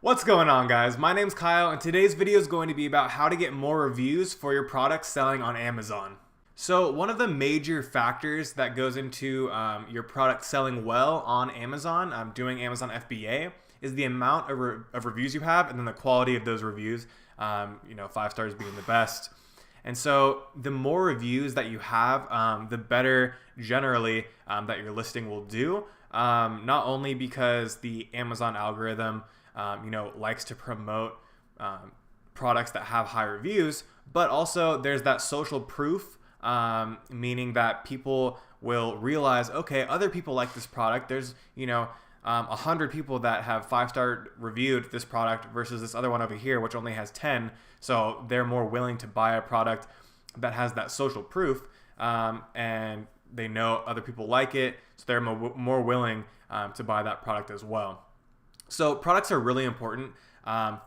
What's going on, guys? My name's Kyle, and today's video is going to be about how to get more reviews for your product selling on Amazon. So one of the major factors that goes into your product selling well on Amazon, doing Amazon FBA, is the amount of reviews you have and then the quality of those reviews, 5 stars being the best. And so the more reviews that you have, the better generally that your listing will do, not only because the Amazon algorithm likes to promote products that have high reviews, but also there's that social proof, meaning that people will realize, okay, other people like this product. There's 100 people that have 5-star reviewed this product versus this other one over here, which only has 10. So they're more willing to buy a product that has that social proof, and they know other people like it, so they're more willing to buy that product as well. So products are really important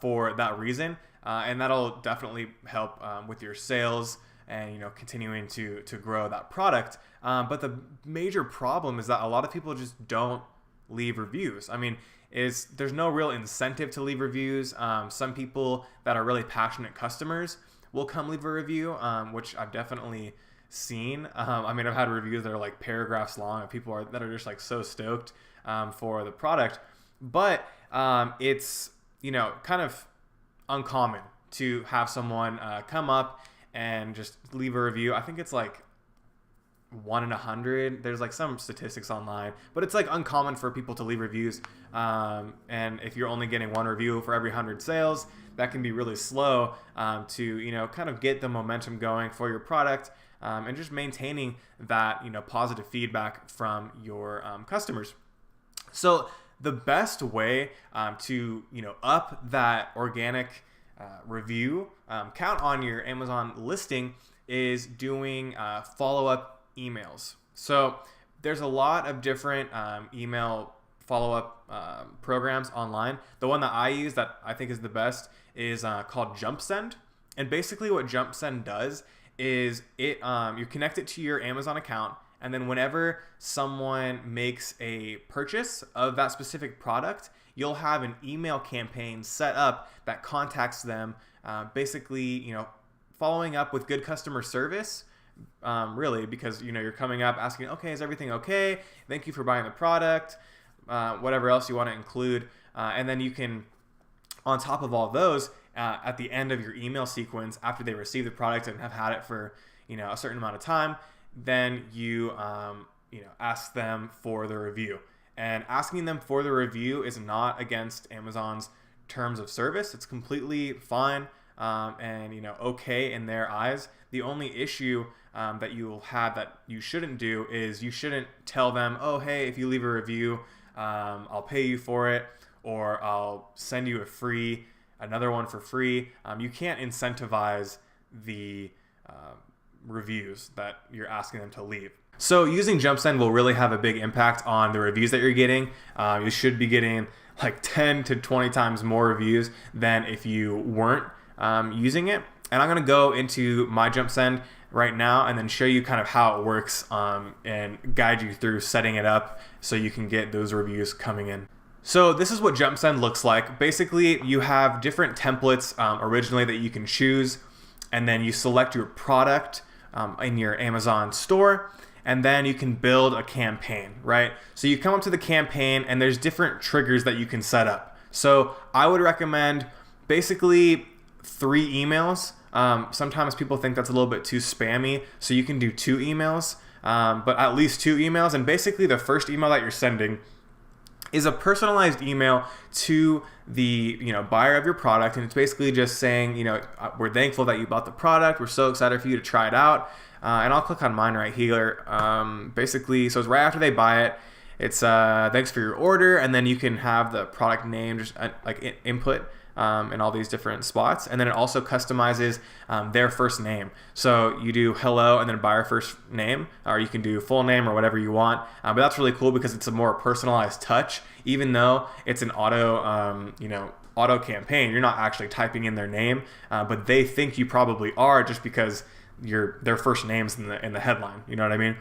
for that reason, and that'll definitely help with your sales and continuing to grow that product. But the major problem is that a lot of people just don't leave reviews. I mean, there's no real incentive to leave reviews. Some people that are really passionate customers will come leave a review, which I've definitely seen. I've had reviews that are like paragraphs long of people that are just like so stoked for the product. But it's kind of uncommon to have someone come up and just leave a review. I think it's like 1 in 100. There's like some statistics online, but it's like uncommon for people to leave reviews. And if you're only getting 1 review for every 100 sales, that can be really slow to kind of get the momentum going for your product, and just maintaining that positive feedback from your customers. So the best way to up that organic review count on your Amazon listing is doing follow-up emails. So there's a lot of different email follow-up programs online. The one that I use that I think is the best is called JumpSend. And basically what JumpSend does is you connect it to your Amazon account, and then whenever someone makes a purchase of that specific product, you'll have an email campaign set up that contacts them, basically, following up with good customer service, really, because, you're coming up asking, okay, is everything okay? Thank you for buying the product, whatever else you want to include. And then you can, on top of all those, at the end of your email sequence, after they receive the product and have had it for, a certain amount of time, then you ask them for the review. And asking them for the review is not against Amazon's terms of service. It's completely fine, and okay in their eyes. The only issue that you will have that you shouldn't do is you shouldn't tell them, oh, hey, if you leave a review, I'll pay you for it, or I'll send you another one for free. You can't incentivize the reviews that you're asking them to leave. So using JumpSend will really have a big impact on the reviews that you're getting. You should be getting like 10 to 20 times more reviews than if you weren't using it. And I'm going to go into my JumpSend right now and then show you kind of how it works, and guide you through setting it up so you can get those reviews coming in. So this is what JumpSend looks like. Basically, you have different templates originally that you can choose, and then you select your product in your Amazon store, and then you can build a campaign, right? So you come up to the campaign, and there's different triggers that you can set up. So I would recommend basically 3 emails. Sometimes people think that's a little bit too spammy, so you can do 2 emails, but at least 2 emails. And basically the first email that you're sending is a personalized email to the buyer of your product, and it's basically just saying, we're thankful that you bought the product. We're so excited for you to try it out. And I'll click on mine right here. Basically, so it's right after they buy it. It's thanks for your order, and then you can have the product name just input in all these different spots, and then it also customizes their first name. So you do hello and then buyer first name, or you can do full name or whatever you want. But that's really cool because it's a more personalized touch, even though it's an auto campaign. You're not actually typing in their name, but they think you probably are just because their first names in the headline. You know what I mean?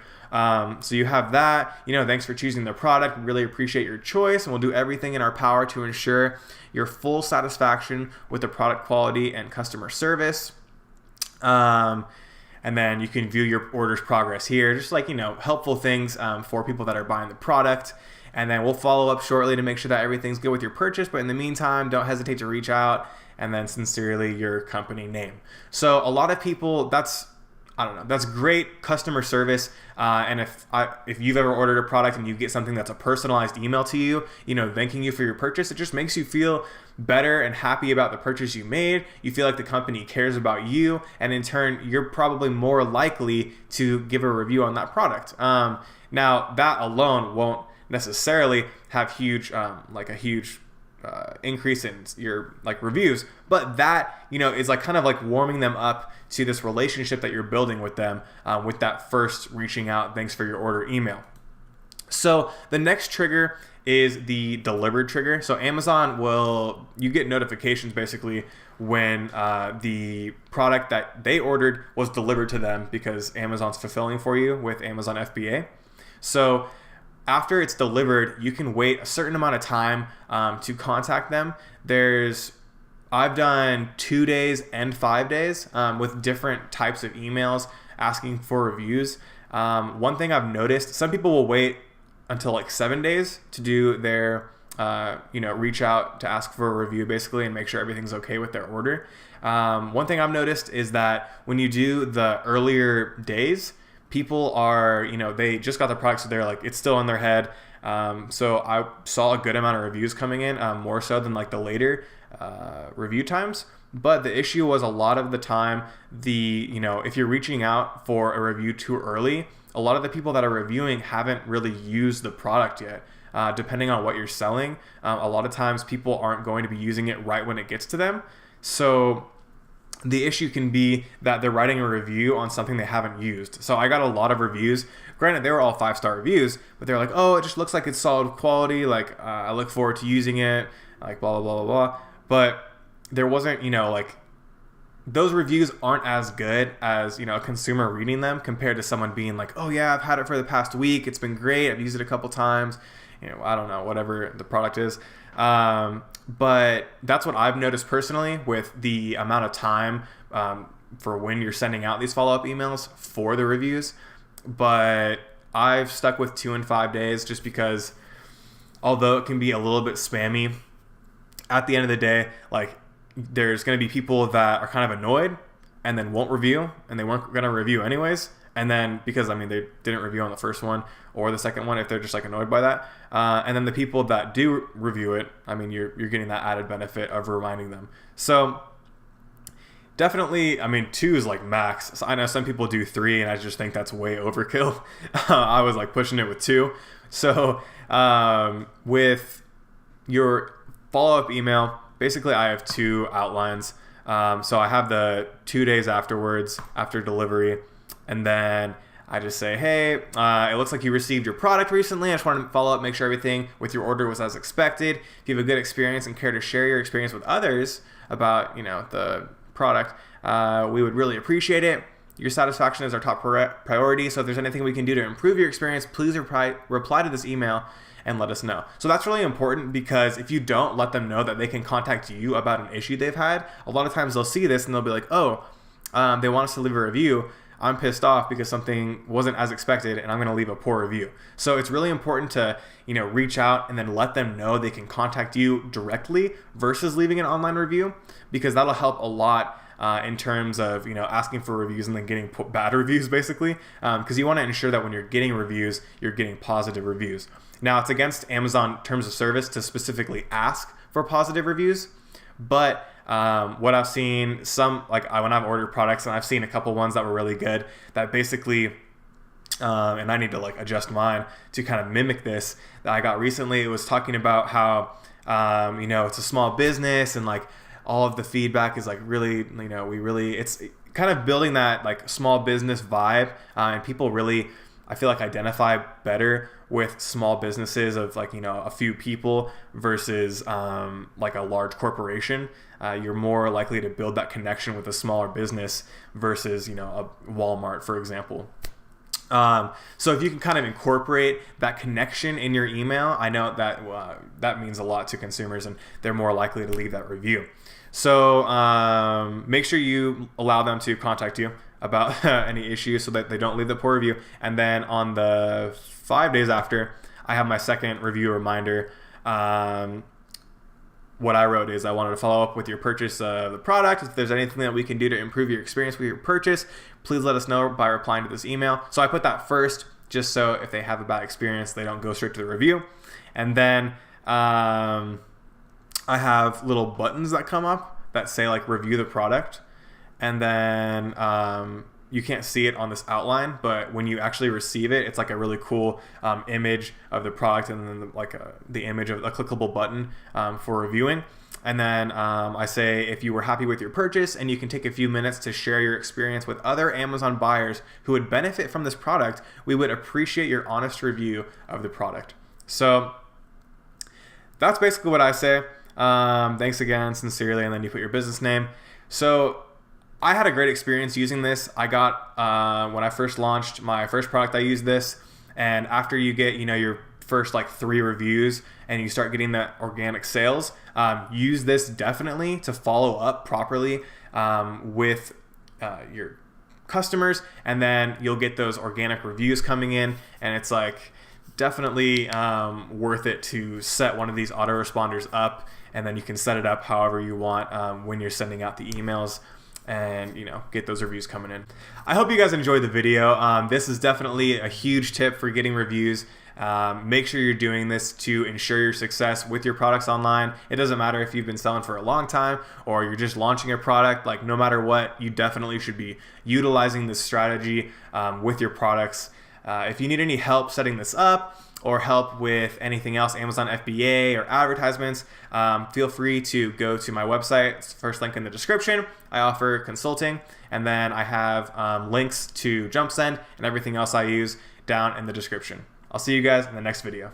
So you have that. Thanks for choosing the product. We really appreciate your choice, and we'll do everything in our power to ensure your full satisfaction with the product quality and customer service. And then you can view your order's progress here, just like, helpful things for people that are buying the product. And then we'll follow up shortly to make sure that everything's good with your purchase. But in the meantime, don't hesitate to reach out. And then sincerely, your company name. So a lot of people, that's great customer service. And if you've ever ordered a product and you get something that's a personalized email to you, thanking you for your purchase, it just makes you feel better and happy about the purchase you made. You feel like the company cares about you, and in turn, you're probably more likely to give a review on that product. Now, that alone won't necessarily have a huge increase in your reviews, but that is kind of warming them up to this relationship that you're building with them, with that first reaching out, thanks for your order email. So the next trigger is the delivered trigger. So Amazon you get notifications basically when the product that they ordered was delivered to them, because Amazon's fulfilling for you with Amazon FBA. So after it's delivered, you can wait a certain amount of time to contact them. I've done 2 days and 5 days with different types of emails asking for reviews. One thing I've noticed, some people will wait until 7 days to do their, reach out to ask for a review basically and make sure everything's okay with their order. One thing I've noticed is that when you do the earlier days, people are, they just got the product, so they're it's still in their head. So I saw a good amount of reviews coming in, more so than the later review times. But the issue was a lot of the time, if you're reaching out for a review too early, a lot of the people that are reviewing haven't really used the product yet. Depending on what you're selling, a lot of times people aren't going to be using it right when it gets to them. So the issue can be that they're writing a review on something they haven't used. So I got a lot of reviews. Granted, they were all 5-star reviews, but they're oh, it just looks like it's solid quality. I look forward to using it. Blah, blah, blah, blah, blah. But there wasn't, those reviews aren't as good as, a consumer reading them compared to someone being oh yeah, I've had it for the past week. It's been great. I've used it a couple times. I don't know, whatever the product is. But that's what I've noticed personally with the amount of time for when you're sending out these follow-up emails for the reviews. But I've stuck with 2 and 5 days just because, although it can be a little bit spammy, at the end of the day, there's going to be people that are kind of annoyed and then won't review, and they weren't going to review anyways. And then because, they didn't review on the first one or the second one, if they're just annoyed by that. And then the people that do review it, you're getting that added benefit of reminding them. So definitely, 2 is max. So I know some people do 3, and I just think that's way overkill. I was pushing it with 2. So with your follow-up email, basically I have 2 outlines. So I have the 2 days afterwards, after delivery, and then I just say, hey, it looks like you received your product recently. I just wanted to follow up, make sure everything with your order was as expected. If you have a good experience and care to share your experience with others about, the product, we would really appreciate it. Your satisfaction is our top priority. So if there's anything we can do to improve your experience, please reply to this email and let us know. So that's really important, because if you don't let them know that they can contact you about an issue they've had, a lot of times they'll see this and they'll be they want us to leave a review. I'm pissed off because something wasn't as expected, and I'm going to leave a poor review. So it's really important to, reach out and then let them know they can contact you directly versus leaving an online review, because that'll help a lot in terms of, asking for reviews and then getting bad reviews basically. Because you want to ensure that when you're getting reviews, you're getting positive reviews. Now, it's against Amazon terms of service to specifically ask for positive reviews, but what I've seen, when I've ordered products, and I've seen a couple ones that were really good, that basically, and I need to adjust mine to kind of mimic this, that I got recently. It was talking about how, it's a small business, and all of the feedback is really, it's kind of building that small business vibe, and people really, I feel identify better with small businesses of like, a few people versus like a large corporation. You're more likely to build that connection with a smaller business versus, a Walmart, for example. So if you can kind of incorporate that connection in your email, I know that that means a lot to consumers and they're more likely to leave that review. So make sure you allow them to contact you about any issues so that they don't leave the poor review. And then on the 5 days after, I have my second review reminder. What I wrote is I wanted to follow up with your purchase of the product. If there's anything that we can do to improve your experience with your purchase, please let us know by replying to this email. So I put that first, just so if they have a bad experience, they don't go straight to the review. And then I have little buttons that come up that say like review the product. And then you can't see it on this outline, but when you actually receive it, it's like a really cool image of the product, and then the image of a clickable button for reviewing. And then I say, if you were happy with your purchase and you can take a few minutes to share your experience with other Amazon buyers who would benefit from this product, we would appreciate your honest review of the product. So that's basically what I say. Thanks again, sincerely, and then you put your business name. So I had a great experience using this. I got, when I first launched my first product, I used this. And after you get, your first like 3 reviews and you start getting that organic sales, use this definitely to follow up properly with your customers. And then you'll get those organic reviews coming in. And it's like definitely worth it to set one of these autoresponders up. And then you can set it up however you want when you're sending out the emails, and get those reviews coming in. I hope you guys enjoyed the video. This is definitely a huge tip for getting reviews. Make sure you're doing this to ensure your success with your products online. It doesn't matter if you've been selling for a long time or you're just launching a product. Like, no matter what, you definitely should be utilizing this strategy with your products. If you need any help setting this up, or help with anything else, Amazon FBA or advertisements, feel free to go to my website. It's the first link in the description. I offer consulting, and then I have links to JumpSend and everything else I use down in the description. I'll see you guys in the next video.